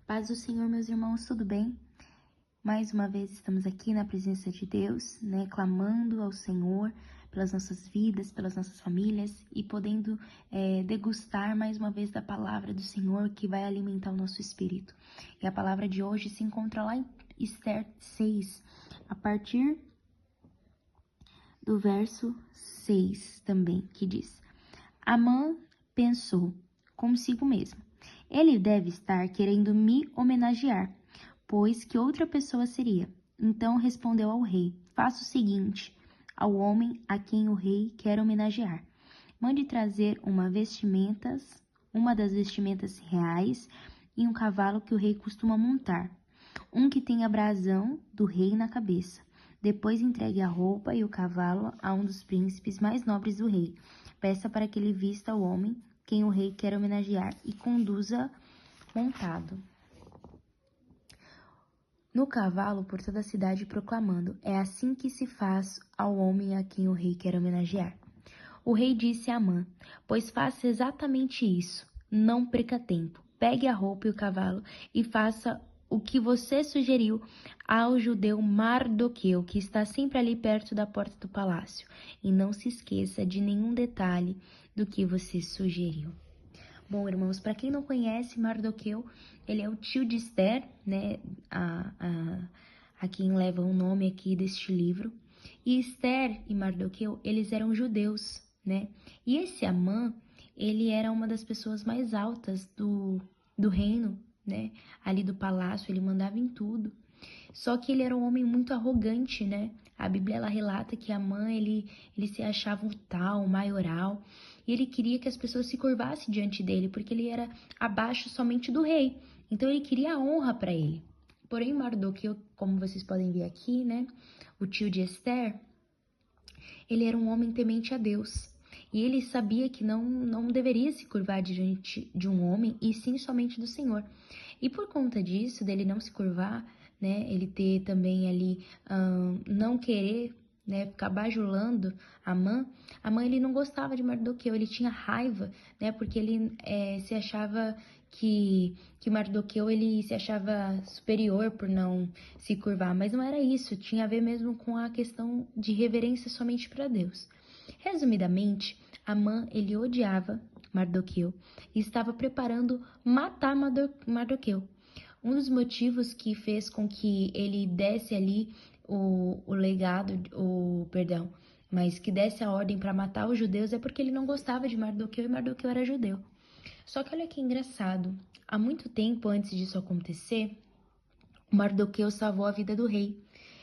Paz do Senhor, meus irmãos, tudo bem? Mais uma vez estamos aqui na presença de Deus, né, clamando ao Senhor pelas nossas vidas, pelas nossas famílias e podendo degustar mais uma vez da palavra do Senhor que vai alimentar o nosso espírito. E a palavra de hoje se encontra lá em Esther 6, a partir do verso 6 também, que diz: Amã pensou consigo mesmo: ele deve estar querendo me homenagear, pois que outra pessoa seria. Então respondeu ao rei: faça o seguinte ao homem a quem o rei quer homenagear. Mande trazer uma das vestimentas reais e um cavalo que o rei costuma montar, um que tenha brasão do rei na cabeça. Depois entregue a roupa e o cavalo a um dos príncipes mais nobres do rei. Peça para que ele vista o homem quem o rei quer homenagear e conduza montado no cavalo por toda a cidade, proclamando: é assim que se faz ao homem a quem o rei quer homenagear. O rei disse a Amã: pois faça exatamente isso, não perca tempo. Pegue a roupa e o cavalo e faça o que você sugeriu ao judeu Mardoqueu, que está sempre ali perto da porta do palácio, e não se esqueça de nenhum detalhe do que você sugeriu. Bom, irmãos, para quem não conhece, Mardoqueu, ele é o tio de Esther, né, a quem leva o nome aqui deste livro. E Esther e Mardoqueu, eles eram judeus, né? E esse Amã, ele era uma das pessoas mais altas do reino, né? Ali do palácio, ele mandava em tudo. Só que ele era um homem muito arrogante, né? A Bíblia, ela relata que Amã, ele se achava um tal, um maioral, e ele queria que as pessoas se curvassem diante dele, porque ele era abaixo somente do rei. Então ele queria a honra para ele. Porém, Mardoqueu, como vocês podem ver aqui, né? O tio de Esther, ele era um homem temente a Deus. E ele sabia que não deveria se curvar diante de um homem, e sim somente do Senhor. E por conta disso, dele não se curvar, né, ele ter também ali, não querer, né, ficar bajulando Amã, ele não gostava de Mardoqueu, ele tinha raiva, né, porque ele se achava que Mardoqueu, ele se achava superior por não se curvar, mas não era isso, tinha a ver mesmo com a questão de reverência somente para Deus. Resumidamente, Amã, ele odiava Mardoqueu e estava preparando matar Mardoqueu. Um dos motivos que fez com que ele desse ali mas que desse a ordem para matar os judeus é porque ele não gostava de Mardoqueu e Mardoqueu era judeu. Só que olha que engraçado, há muito tempo antes disso acontecer, Mardoqueu salvou a vida do rei,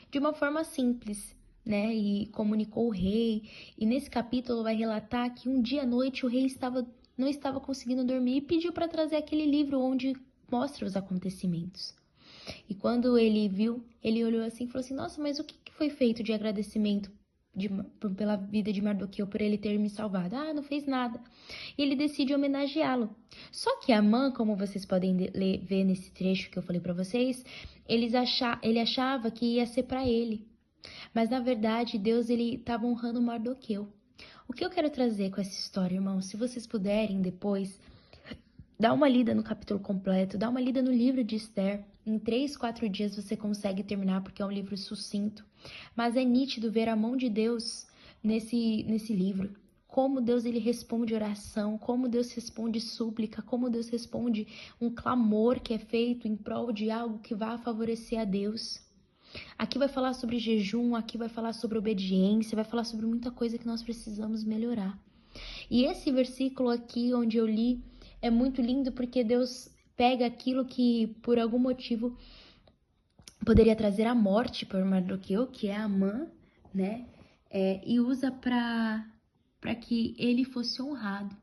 de uma forma simples, né? E comunicou o rei. E nesse capítulo vai relatar que um dia à noite o rei não estava conseguindo dormir e pediu para trazer aquele livro onde mostra os acontecimentos. E quando ele viu, ele olhou assim e falou assim: nossa, mas o que foi feito de agradecimento pela vida de Mardoqueu, por ele ter me salvado? Ah, não fez nada. E ele decide homenageá-lo. Só que Amã, como vocês podem ver nesse trecho que eu falei para vocês, ele achava que ia ser para ele. Mas na verdade, Deus ele estava honrando Mardoqueu. O que eu quero trazer com essa história, irmãos? Se vocês puderem depois, dá uma lida no capítulo completo, dá uma lida no livro de Esther. Em 3, 4 dias você consegue terminar, porque é um livro sucinto. Mas é nítido ver a mão de Deus nesse livro. Como Deus ele responde oração, como Deus responde súplica, como Deus responde um clamor que é feito em prol de algo que vai favorecer a Deus. Aqui vai falar sobre jejum, aqui vai falar sobre obediência, vai falar sobre muita coisa que nós precisamos melhorar. E esse versículo aqui onde eu li é muito lindo porque Deus pega aquilo que por algum motivo poderia trazer a morte para Mardoqueu, que é Amã, né? E usa para que ele fosse honrado.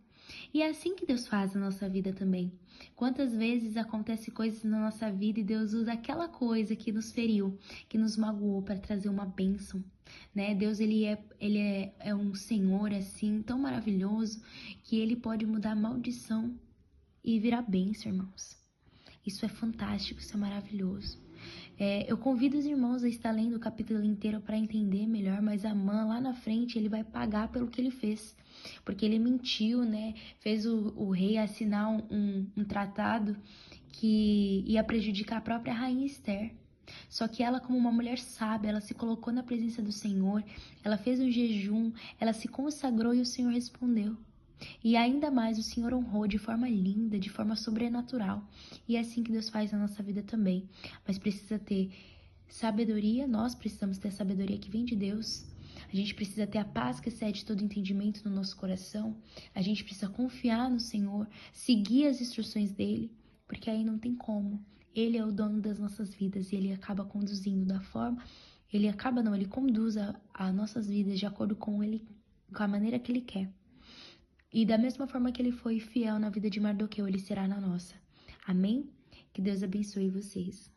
E é assim que Deus faz na nossa vida também. Quantas vezes acontece coisas na nossa vida e Deus usa aquela coisa que nos feriu, que nos magoou para trazer uma bênção, né? Deus ele é um Senhor assim tão maravilhoso que ele pode mudar a maldição e virar bênção, irmãos. Isso é fantástico, isso é maravilhoso. Eu convido os irmãos a estar lendo o capítulo inteiro para entender melhor, mas Amã lá na frente ele vai pagar pelo que ele fez, porque ele mentiu, né? Fez o rei assinar um tratado que ia prejudicar a própria rainha Esther. Só que ela, como uma mulher sábia, ela se colocou na presença do Senhor, ela fez um jejum, ela se consagrou e o Senhor respondeu. E ainda mais o Senhor honrou de forma linda, de forma sobrenatural. E é assim que Deus faz na nossa vida também. Mas precisa ter sabedoria, nós precisamos ter a sabedoria que vem de Deus. A gente precisa ter a paz que excede todo entendimento no nosso coração. A gente precisa confiar no Senhor, seguir as instruções dele, porque aí não tem como. Ele é o dono das nossas vidas e ele acaba conduzindo da forma, ele conduz a nossas vidas de acordo com a maneira que ele quer. E da mesma forma que ele foi fiel na vida de Mardoqueu, ele será na nossa. Amém? Que Deus abençoe vocês.